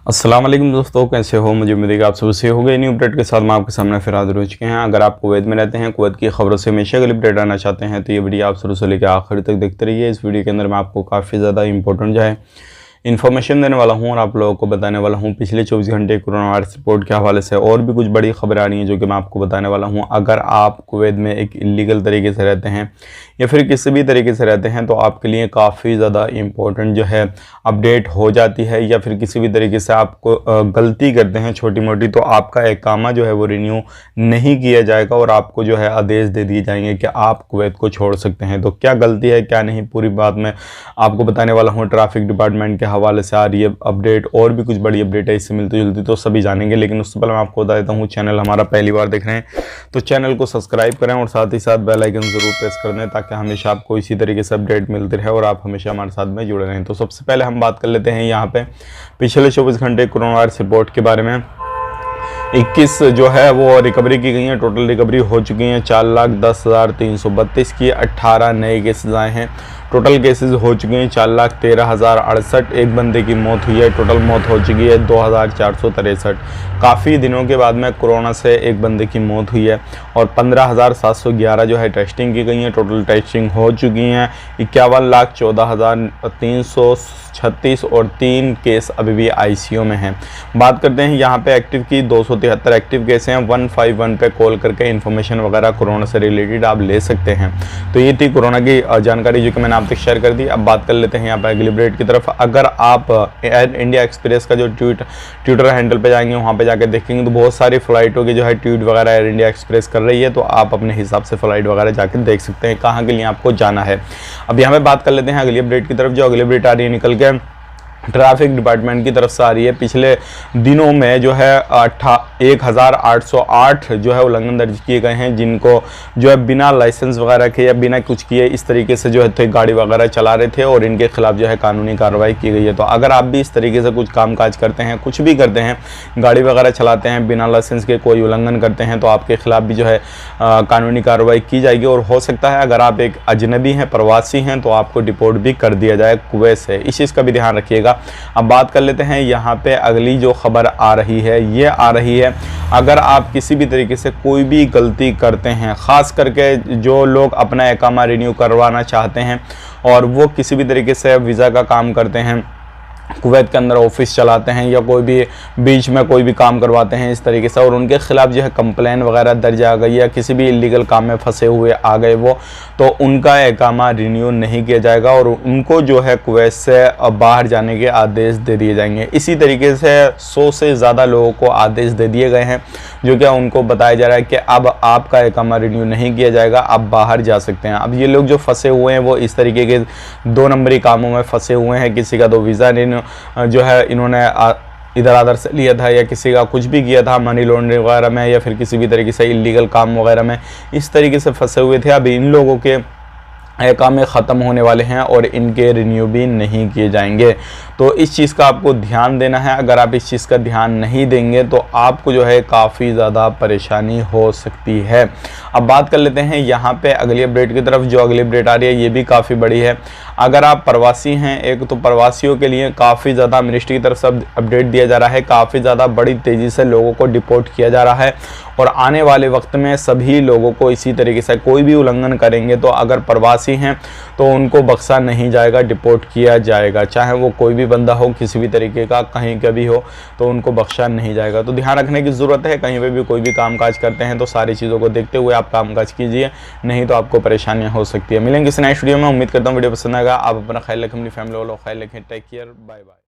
अस्सलाम वालेकुम दोस्तों, कैसे हो? मुझे उम्मीद है कि आप सब से हो गए। न्यू अपडेट के साथ मैं आपके सामने फिर हाजिर हो चुके हैं। अगर आप कुवैत में रहते हैं, कुवैत की खबरों से हमेशा अगली अपडेट आना चाहते हैं तो ये वीडियो आप शुरू से लेकर आखिर तक देखते रहिए। इस वीडियो के अंदर मैं आपको काफ़ी ज़्यादा इंपॉर्टेंट जो है इन्फॉर्मेशन देने वाला हूं और आप लोगों को बताने वाला हूं पिछले 24 घंटे कोरोना वायरस रिपोर्ट के हवाले से और भी कुछ बड़ी खबर आ रही हैं जो कि मैं आपको बताने वाला हूं। अगर आप कुवैत में एक इलीगल तरीके से रहते हैं या फिर किसी भी तरीके से रहते हैं तो आपके लिए काफ़ी ज़्यादा इम्पोर्टेंट जो है अपडेट हो जाती है, या फिर किसी भी तरीके से आपको गलती करते हैं छोटी मोटी तो आपका इकामा जो है वो रिन्यू नहीं किया जाएगा और आपको जो है आदेश दे दिए जाएंगे कि आप कुवैत को छोड़ सकते हैं। तो क्या गलती है क्या नहीं, पूरी बात मैं आपको बताने वाला हूँ। ट्रैफिक डिपार्टमेंट के हवाले से आ रही है अपडेट और भी कुछ बड़ी अपडेट है इससे मिलती जुलती, तो सभी जानेंगे। लेकिन उससे पहले मैं आपको बता देता हूँ, चैनल हमारा पहली बार देख रहे हैं तो चैनल को सब्सक्राइब करें और साथ ही साथ बेल आइकन जरूर प्रेस कर दें ताकि हमेशा आपको इसी तरीके से अपडेट मिलती रहे और आप हमेशा हमारे साथ में जुड़े रहें। तो सबसे पहले हम बात कर लेते हैं यहाँ पे पिछले 24 घंटे कोरोना वायरस रिपोर्ट के बारे में। 21 जो है वो रिकवरी की गई है, टोटल रिकवरी हो चुकी है 4,10,332 की। 18 नए केसेस आए हैं, टोटल केसेस हो चुके हैं 4,13,068। एक बंदे की मौत हुई है, टोटल मौत हो चुकी है 2,463। काफ़ी दिनों के बाद में कोरोना से एक बंदे की मौत हुई है और 15,711 जो है टेस्टिंग की गई है, टोटल टेस्टिंग हो चुकी हैं 51,14,336 और 3 केस अभी भी आईसीयू में हैं। बात करते हैं यहाँ पे एक्टिव की, 273 एक्टिव केस हैं। 151 पे कॉल करके इन्फॉर्मेशन वगैरह कोरोना से रिलेटेड आप ले सकते हैं। तो ये थी कोरोना की जानकारी जो कि मैंने आप तक शेयर कर दी। अब बात कर लेते हैं यहाँ पर अगली अपडेट की तरफ। अगर आप एयर इंडिया एक्सप्रेस का जो ट्विटर हैंडल पे जाएंगे वहाँ पे जाके देखेंगे तो बहुत सारी फ्लाइटों की जो है ट्वीट वगैरह एयर इंडिया एक्सप्रेस कर रही है, तो आप अपने हिसाब से फ्लाइट वगैरह जाके देख सकते हैं कहाँ के लिए आपको जाना है। अब यहाँ पे बात कर लेते हैं अगली अपडेट की तरफ। जो अगली अपडेट आ रही है निकल के ट्रैफिक डिपार्टमेंट की तरफ से आ रही है। पिछले दिनों में जो है 1,808 जो है उल्लंघन दर्ज किए गए हैं, जिनको जो है बिना लाइसेंस वगैरह के या बिना कुछ किए इस तरीके से जो है तो गाड़ी वगैरह चला रहे थे और इनके खिलाफ जो है कानूनी कार्रवाई की गई है। तो अगर आप भी इस तरीके से कुछ कामकाज करते हैं, कुछ भी करते हैं, गाड़ी वगैरह चलाते हैं बिना लाइसेंस के, कोई उल्लंघन करते हैं तो आपके खिलाफ भी जो है कानूनी कार्रवाई की जाएगी। और हो सकता है अगर आप एक अजनबी हैं, प्रवासी हैं, तो आपको डिपोर्ट भी कर दिया जाए कुवैत से। इस चीज़ का भी ध्यान रखिएगा। अब बात कर लेते हैं यहाँ पे अगली जो खबर आ रही है, ये आ रही है अगर आप किसी भी तरीके से कोई भी गलती करते हैं, ख़ास करके जो लोग अपना इकामा रिन्यू करवाना चाहते हैं और वो किसी भी तरीके से वीज़ा का काम करते हैं, कुवैत के अंदर ऑफिस चलाते हैं या कोई भी बीच में कोई भी काम करवाते हैं इस तरीके से, और उनके खिलाफ जो है कंप्लेन वगैरह दर्ज आ गई या किसी भी इलीगल काम में फंसे हुए आ गए वो, तो उनका इकामा रिन्यू नहीं किया जाएगा और उनको जो है कुवैत से बाहर जाने के आदेश दे दिए जाएंगे। इसी तरीके से 100 से ज़्यादा लोगों को आदेश दे दिए गए हैं जो क्या उनको बताया जा रहा है कि अब आपका इकामा रिन्यू नहीं किया जाएगा, आप बाहर जा सकते हैं। अब ये लोग जो फंसे हुए हैं वो इस तरीके के 2 नंबरी कामों में फंसे हुए हैं। किसी का तो वीज़ा जो है इन्होंने इधर आधर से लिया था या किसी का कुछ भी किया था मनी लॉन्ड्रिंग वगैरह में या फिर किसी भी तरीके से इलीगल काम वगैरह में, इस तरीके से फंसे हुए थे। अब इन लोगों के इकामे ख़त्म होने वाले हैं और इनके रिन्यू भी नहीं किए जाएंगे। तो इस चीज़ का आपको ध्यान देना है। अगर आप इस चीज़ का ध्यान नहीं देंगे तो आपको जो है काफ़ी ज़्यादा परेशानी हो सकती है। अब बात कर लेते हैं यहाँ पे अगली अपडेट की तरफ। जो अगली अपडेट आ रही है ये भी काफ़ी बड़ी है। अगर आप प्रवासी हैं, एक तो प्रवासियों के लिए काफ़ी ज़्यादा मिनिस्ट्री की तरफ से अपडेट दिया जा रहा है, काफ़ी ज़्यादा बड़ी तेज़ी से लोगों को डिपोर्ट किया जा रहा है और आने वाले वक्त में सभी लोगों को इसी तरीके से कोई भी उल्लंघन करेंगे तो अगर प्रवासी हैं तो उनको बख्शा नहीं जाएगा, डिपोर्ट किया जाएगा। चाहे वो कोई भी बंदा हो, किसी भी तरीके का, कहीं का भी हो, तो उनको बख्शा नहीं जाएगा। तो ध्यान रखने की ज़रूरत है। कहीं पे भी कोई भी कामकाज करते हैं तो सारी चीज़ों को देखते हुए आप कामकाज कीजिए, नहीं तो आपको परेशानियाँ हो सकती है। मिलेंगे इस नेक्स्ट वीडियो में। उम्मीद करता हूँ वीडियो पसंद आएगा। आप अपना ख्याल रखें, अपनी फैमिली वालों का ख्याल रखें। Take care, bye bye.